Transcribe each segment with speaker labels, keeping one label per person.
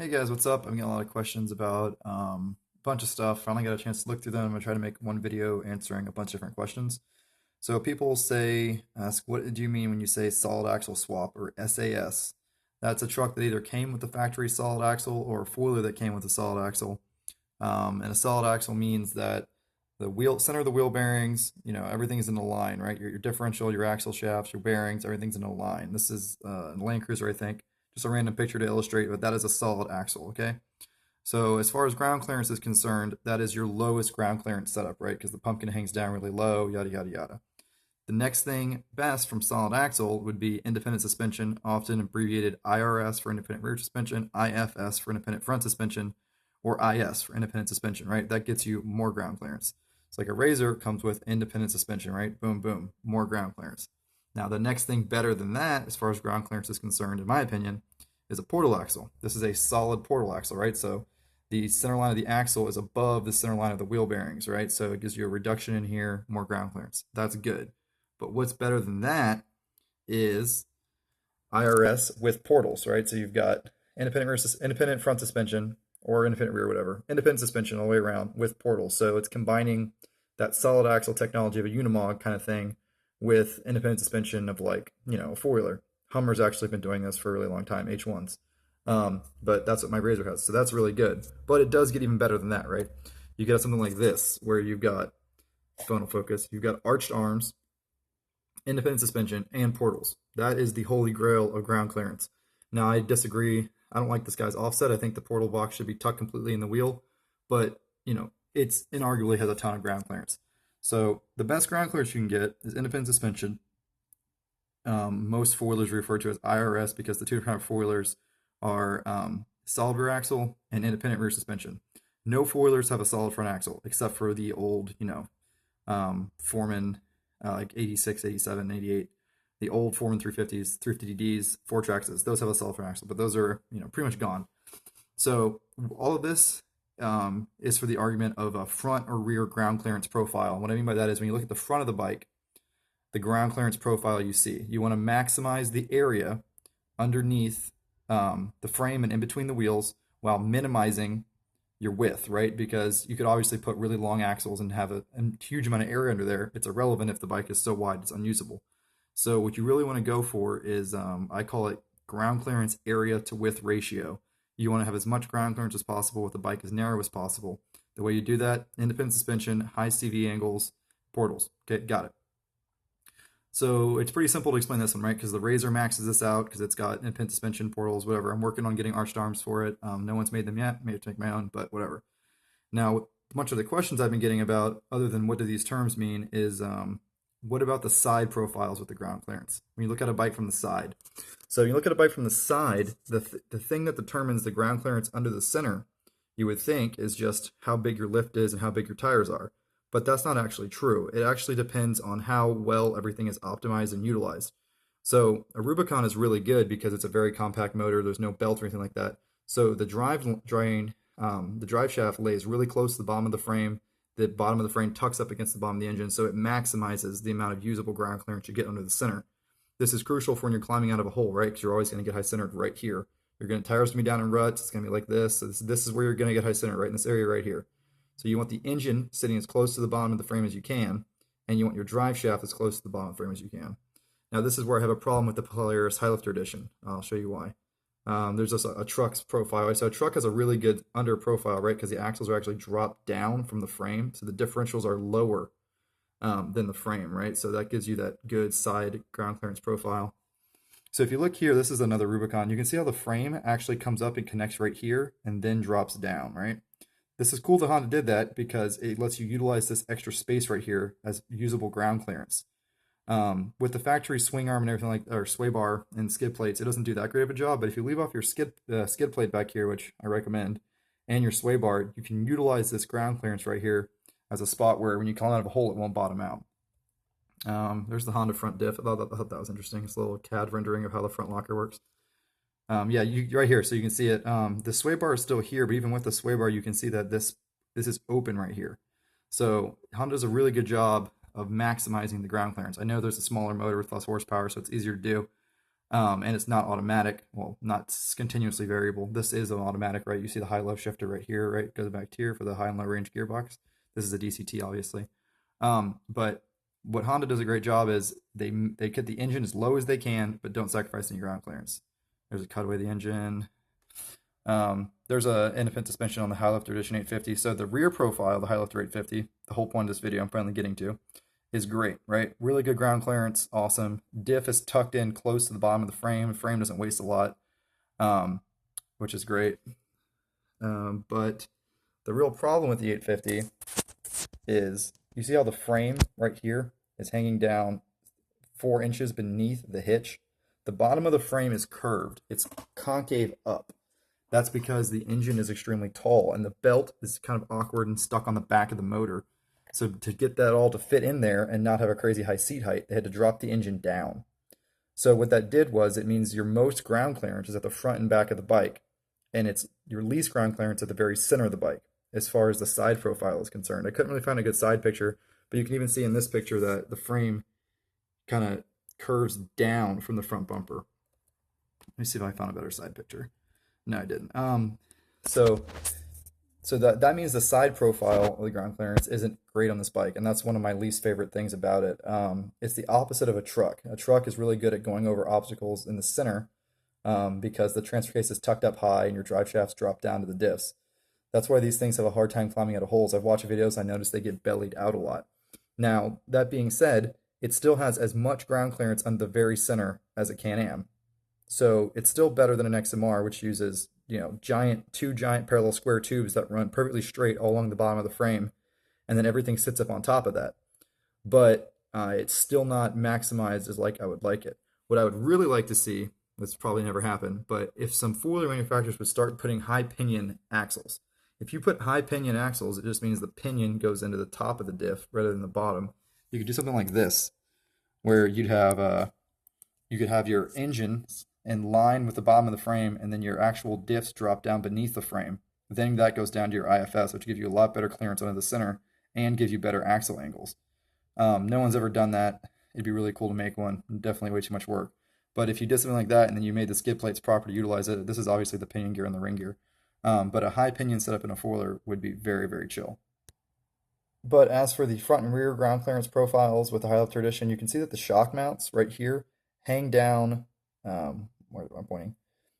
Speaker 1: Hey guys, what's up? I'm getting a lot of questions about a bunch of stuff. Finally got a chance to look through them. I'm gonna try to make one video answering a bunch of different questions. So people ask, what do you mean when you say solid axle swap or SAS? That's a truck that either came with the factory solid axle or a foiler that came with a solid axle. And a solid axle means that the wheel center of the wheel bearings, everything is in a line, right? Your differential, your axle shafts, your bearings, everything's in a line. This is a Land Cruiser, I think. Just a random picture to illustrate, but that is a solid axle, okay? So as far as ground clearance is concerned, that is your lowest ground clearance setup, right? Because the pumpkin hangs down really low, yada, yada, yada. The next thing best from solid axle would be independent suspension, often abbreviated IRS for independent rear suspension, IFS for independent front suspension, or IS for independent suspension, right? That gets you more ground clearance. It's like a razor comes with independent suspension, right? Boom, boom, more ground clearance. Now, the next thing better than that, as far as ground clearance is concerned, in my opinion, is a portal axle. This is a solid portal axle, right? So the center line of the axle is above the center line of the wheel bearings, right? So it gives you a reduction in here, more ground clearance. That's good. But what's better than that is IRS with portals, right? So you've got independent front suspension or independent rear, whatever, independent suspension all the way around with portals. So it's combining that solid axle technology of a Unimog kind of thing with independent suspension of like, a four-wheeler. Hummer's actually been doing this for a really long time, H1s. But that's what my Razor has. So that's really good. But it does get even better than that, right? You get something like this, where you've got phone focus, you've got arched arms, independent suspension, and portals. That is the holy grail of ground clearance. Now, I disagree. I don't like this guy's offset. I think the portal box should be tucked completely in the wheel, but it's inarguably has a ton of ground clearance. So the best ground clearance you can get is independent suspension. Most four-wheelers refer to as IRS because the two different four-wheelers are solid rear axle and independent rear suspension. No four-wheelers have a solid front axle except for the old, Foreman like 86, 87, 88. The old Foreman 350s, 350Ds, 4-Traxes, those have a solid front axle, but those are, pretty much gone. So all of this is for the argument of a front or rear ground clearance profile. And what I mean by that is when you look at the front of the bike, the ground clearance profile you see, you want to maximize the area underneath the frame and in between the wheels while minimizing your width, right? Because you could obviously put really long axles and have a huge amount of area under there. It's irrelevant if the bike is so wide it's unusable. So what you really want to go for is, I call it ground clearance area to width ratio. You want to have as much ground clearance as possible with the bike as narrow as possible. The way you do that, independent suspension, high CV angles, portals. Okay, got it. So it's pretty simple to explain this one, right? Because the Razor maxes this out because it's got independent suspension, portals, whatever. I'm working on getting arched arms for it. No one's made them yet. May have to make my own, but whatever. Now, much of the questions I've been getting about, other than what do these terms mean, is what about the side profiles with the ground clearance? When you look at a bike from the side. So you look at a bike from the side, the thing that determines the ground clearance under the center, you would think, is just how big your lift is and how big your tires are. But that's not actually true. It actually depends on how well everything is optimized and utilized. So a Rubicon is really good because it's a very compact motor. There's no belt or anything like that. So the drive shaft lays really close to the bottom of the frame. The bottom of the frame tucks up against the bottom of the engine, so it maximizes the amount of usable ground clearance you get under the center. This is crucial for when you're climbing out of a hole, right? Because you're always going to get high centered right here. Tires going to be down in ruts. It's going to be like this. So this is where you're going to get high centered, right in this area right here. So you want the engine sitting as close to the bottom of the frame as you can, and you want your drive shaft as close to the bottom of the frame as you can. Now this is where I have a problem with the Polaris Highlifter Edition. I'll show you why. There's just a truck's profile. So a truck has a really good under profile, right? Because the axles are actually dropped down from the frame, so the differentials are lower than the frame, right? So that gives you that good side ground clearance profile. So if you look here, this is another Rubicon. You can see how the frame actually comes up and connects right here and then drops down, right? This is cool that Honda did that because it lets you utilize this extra space right here as usable ground clearance. With the factory swing arm and everything or sway bar and skid plates, it doesn't do that great of a job. But if you leave off your skid plate back here, which I recommend, and your sway bar, you can utilize this ground clearance right here as a spot where when you come out of a hole, it won't bottom out. There's the Honda front diff. I thought that was interesting. It's a little CAD rendering of how the front locker works. Yeah, right here, so you can see it. The sway bar is still here, but even with the sway bar, you can see that this is open right here. So Honda does a really good job of maximizing the ground clearance. I know there's a smaller motor with less horsepower, so it's easier to do. And it's not automatic. Well, not continuously variable. This is an automatic, right? You see the high-low shifter right here, right? It goes back to here for the high and low range gearbox. This is a DCT, obviously. But what Honda does a great job is they get the engine as low as they can, but don't sacrifice any ground clearance. There's a cutaway of the engine. There's a independent suspension on the Highlifter Edition 850. So the rear profile, the Highlifter 850, the whole point of this video I'm finally getting to, is great, right? Really good ground clearance, awesome. Diff is tucked in close to the bottom of the frame. The frame doesn't waste a lot, which is great. But the real problem with the 850 is you see how the frame right here is hanging down 4 inches beneath the hitch. The bottom of the frame is curved. It's concave up. That's because the engine is extremely tall and the belt is kind of awkward and stuck on the back of the motor. So to get that all to fit in there and not have a crazy high seat height, they had to drop the engine down. So what that did was it means your most ground clearance is at the front and back of the bike, and it's your least ground clearance at the very center of the bike as far as the side profile is concerned. I couldn't really find a good side picture, but you can even see in this picture that the frame kind of curves down from the front bumper. Let me see if I found a better side picture. No, I didn't. So that means the side profile of the ground clearance isn't great on this bike, and that's one of my least favorite things about it. It's the opposite of a truck. A truck is really good at going over obstacles in the center because the transfer case is tucked up high and your drive shafts drop down to the diffs. That's why these things have a hard time climbing out of holes. I've watched videos, I noticed they get bellied out a lot. Now, that being said, it still has as much ground clearance on the very center as a Can-Am. So it's still better than an XMR, which uses, two giant parallel square tubes that run perfectly straight all along the bottom of the frame, and then everything sits up on top of that. But it's still not maximized as like I would like it. What I would really like to see, this probably never happened, but if some four-wheeler manufacturers would start putting high pinion axles. If you put high pinion axles, it just means the pinion goes into the top of the diff rather than the bottom. You could do something like this, where you could have your engine in line with the bottom of the frame, and then your actual diffs drop down beneath the frame. Then that goes down to your IFS, which gives you a lot better clearance under the center and gives you better axle angles. No one's ever done that. It'd be really cool to make one. Definitely way too much work. But if you did something like that and then you made the skid plates proper to utilize it, this is obviously the pinion gear and the ring gear. But a high pinion setup in a four-wheeler would be very, very chill. But as for the front and rear ground clearance profiles with the Highlifter Edition, you can see that the shock mounts right here hang down. Where am I pointing?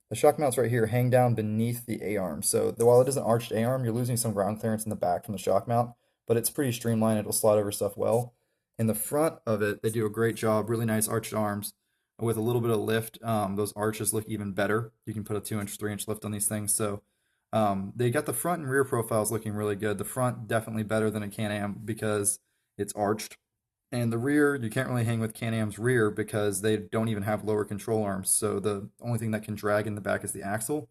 Speaker 1: The shock mounts right here hang down beneath the A-arm. So while it is an arched A-arm, you're losing some ground clearance in the back from the shock mount, but it's pretty streamlined. It'll slide over stuff well. In the front of it, they do a great job. Really nice arched arms with a little bit of lift. Those arches look even better. You can put a 2-inch, 3-inch lift on these things. So they got the front and rear profiles looking really good. The front definitely better than a Can-Am because it's arched. And the rear, you can't really hang with Can-Am's rear because they don't even have lower control arms. So the only thing that can drag in the back is the axle,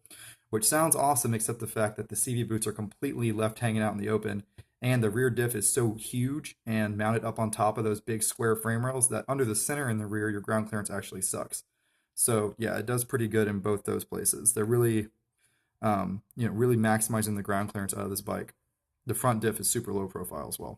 Speaker 1: which sounds awesome except the fact that the CV boots are completely left hanging out in the open. And the rear diff is so huge and mounted up on top of those big square frame rails that under the center in the rear, your ground clearance actually sucks. So yeah, it does pretty good in both those places. They're really, really maximizing the ground clearance out of this bike. The front diff is super low profile as well.